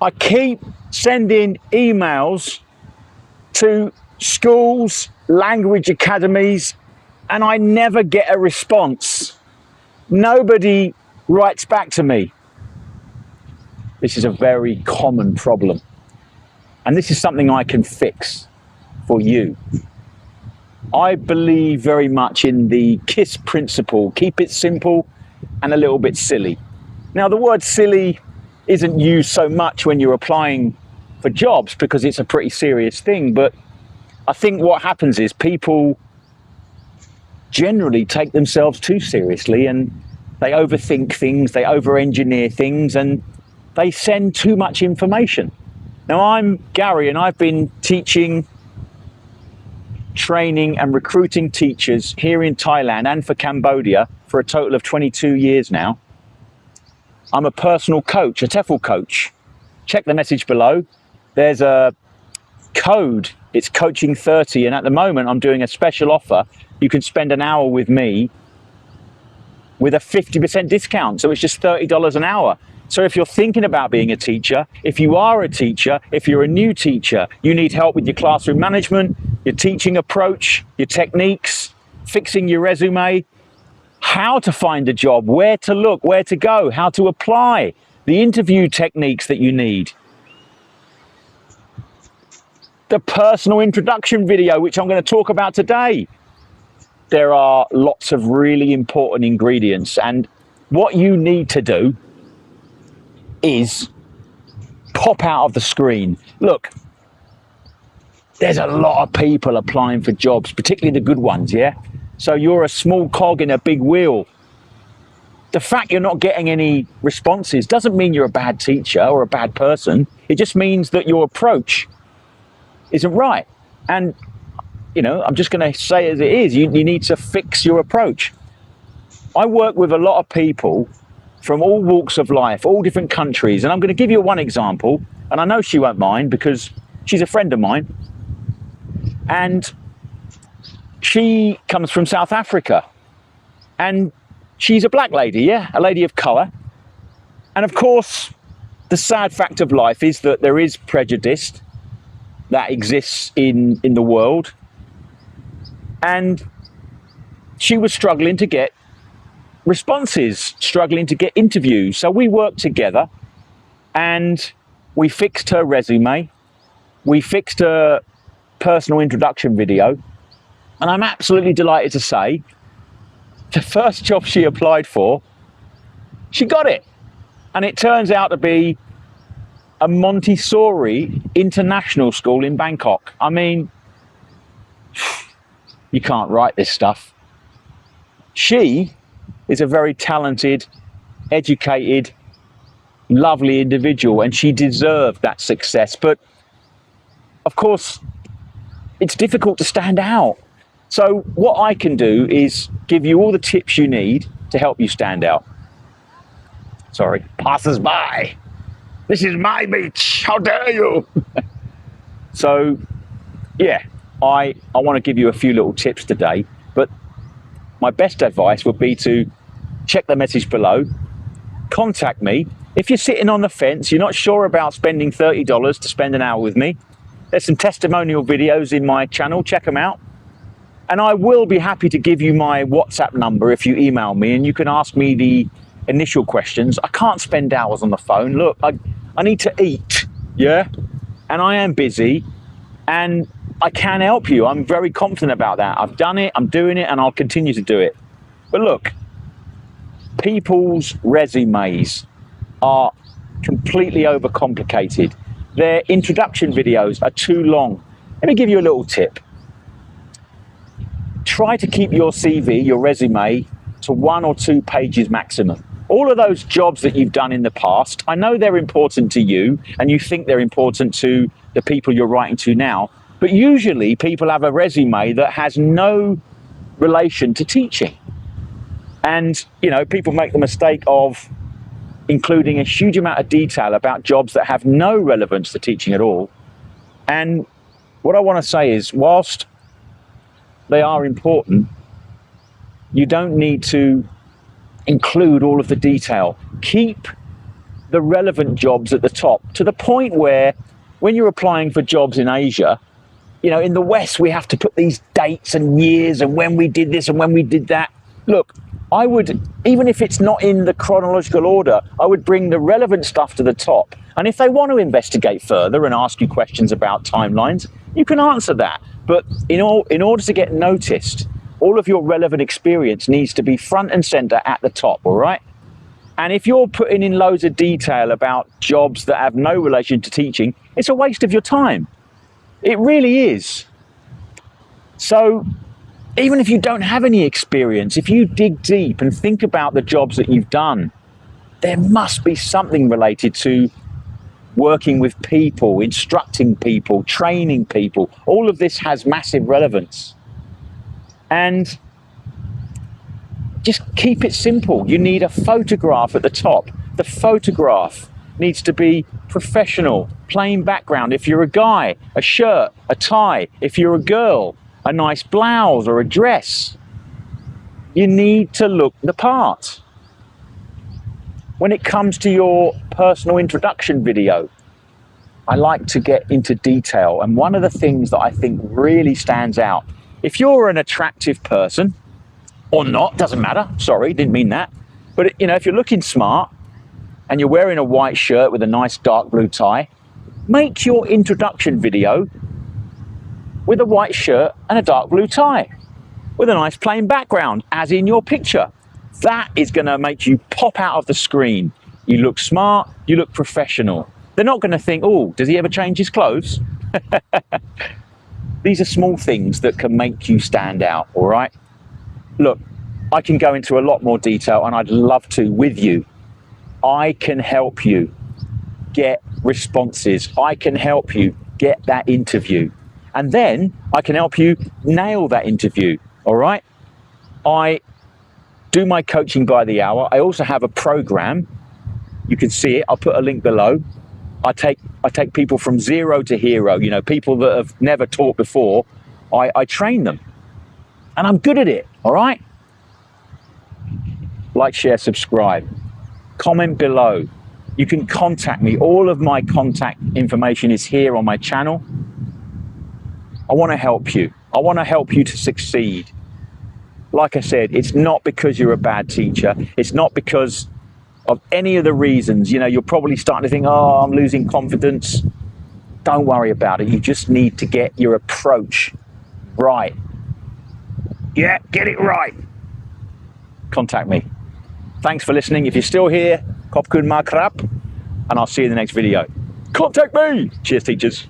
I keep sending emails to schools, language academies, and I never get a response. Nobody writes back to me. This is a very common problem. And this is something I can fix for you. I believe very much in the KISS principle. Keep it simple and a little bit silly. Now, the word silly isn't used so much when you're applying for jobs because it's a pretty serious thing. But I think what happens is people generally take themselves too seriously and they overthink things, they over-engineer things, and they send too much information. Now, I'm Gary, and I've been teaching, training and recruiting teachers here in Thailand and for Cambodia for a total of 22 years now. I'm a personal coach, a TEFL coach. Check the message below. There's a code, it's coaching 30, and at the moment I'm doing a special offer. You can spend an hour with me with a 50% discount, so it's just $30 an hour. So if you're thinking about being a teacher, if you are a teacher, if you're a new teacher, you need help with your classroom management, your teaching approach, your techniques, fixing your resume, how to find a job, where to look, where to go, how to apply, the interview techniques that you need, the personal introduction video, which I'm going to talk about today. There are lots of really important ingredients, and what you need to do is pop out of the screen. Look, there's a lot of people applying for jobs, particularly the good ones, yeah? So you're a small cog in a big wheel. The fact you're not getting any responses doesn't mean you're a bad teacher or a bad person. It just means that your approach isn't right. And, you know, I'm just going to say as it is, you need to fix your approach. I work with a lot of people from all walks of life, all different countries. And I'm going to give you one example, and I know she won't mind because she's a friend of mine. And she comes from South Africa, and she's a black lady, yeah, a lady of colour. And of course, the sad fact of life is that there is prejudice that exists in the world. And she was struggling to get responses, struggling to get interviews. So we worked together and we fixed her resume. We fixed her personal introduction video. And I'm absolutely delighted to say the first job she applied for, she got it. And it turns out to be a Montessori international school in Bangkok. I mean, you can't write this stuff. She is a very talented, educated, lovely individual, and she deserved that success. But of course, it's difficult to stand out. So what I can do is give you all the tips you need to help you stand out. Sorry, passers-by. This is my beach. How dare you? So, yeah, I want to give you a few little tips today, but my best advice would be to check the message below, contact me. If you're sitting on the fence, you're not sure about spending $30 to spend an hour with me, there's some testimonial videos in my channel, check them out. And I will be happy to give you my WhatsApp number if you email me, and you can ask me the initial questions. I can't spend hours on the phone. Look, I need to eat, yeah? And I am busy, and I can help you. I'm very confident about that. I've done it, I'm doing it, and I'll continue to do it. But look, people's resumes are completely overcomplicated. Their introduction videos are too long. Let me give you a little tip. Try to keep your CV, your resume, to 1 or 2 pages maximum. All of those jobs that you've done in the past, I know they're important to you and you think they're important to the people you're writing to now, but usually people have a resume that has no relation to teaching. And, you know, people make the mistake of including a huge amount of detail about jobs that have no relevance to teaching at all. And what I want to say is, whilst they are important, you don't need to include all of the detail. Keep the relevant jobs at the top, to the point where when you're applying for jobs in Asia, you know, in the West, we have to put these dates and years and when we did this and when we did that. Look, I would, even if it's not in the chronological order, I would bring the relevant stuff to the top. And if they want to investigate further and ask you questions about timelines, you can answer that. But in order to get noticed, all of your relevant experience needs to be front and center at the top, all right? And if you're putting in loads of detail about jobs that have no relation to teaching, it's a waste of your time. It really is. So even if you don't have any experience, if you dig deep and think about the jobs that you've done, there must be something related to working with people, instructing people, training people. All of this has massive relevance. And just keep it simple. You need a photograph at the top. The photograph needs to be professional, plain background. If you're a guy, a shirt, a tie. If you're a girl, a nice blouse or a dress. You need to look the part. When it comes to your personal introduction video, I like to get into detail. And one of the things that I think really stands out, if you're an attractive person, or not, doesn't matter, sorry, didn't mean that. But you know, if you're looking smart and you're wearing a white shirt with a nice dark blue tie, make your introduction video with a white shirt and a dark blue tie, with a nice plain background, as in your picture. That is gonna make you pop out of the screen. You look smart, you look professional. They're not gonna think, oh, does he ever change his clothes? These are small things that can make you stand out, all right? Look, I can go into a lot more detail and I'd love to with you. I can help you get responses. I can help you get that interview. And then I can help you nail that interview, all right? I do my coaching by the hour. I also have a program. You can see it. I'll put a link below. I take people from zero to hero, you know, people that have never taught before. I train them. And I'm good at it, all right? Like, share, subscribe. Comment below. You can contact me. All of my contact information is here on my channel. I want to help you. I want to help you to succeed. Like I said, it's not because you're a bad teacher. It's not because of any of the reasons. You know, you're probably starting to think, oh, I'm losing confidence. Don't worry about it. You just need to get your approach right. Yeah, get it right. Contact me. Thanks for listening. If you're still here, Kop kun makrap, and I'll see you in the next video. Contact me. Cheers, teachers.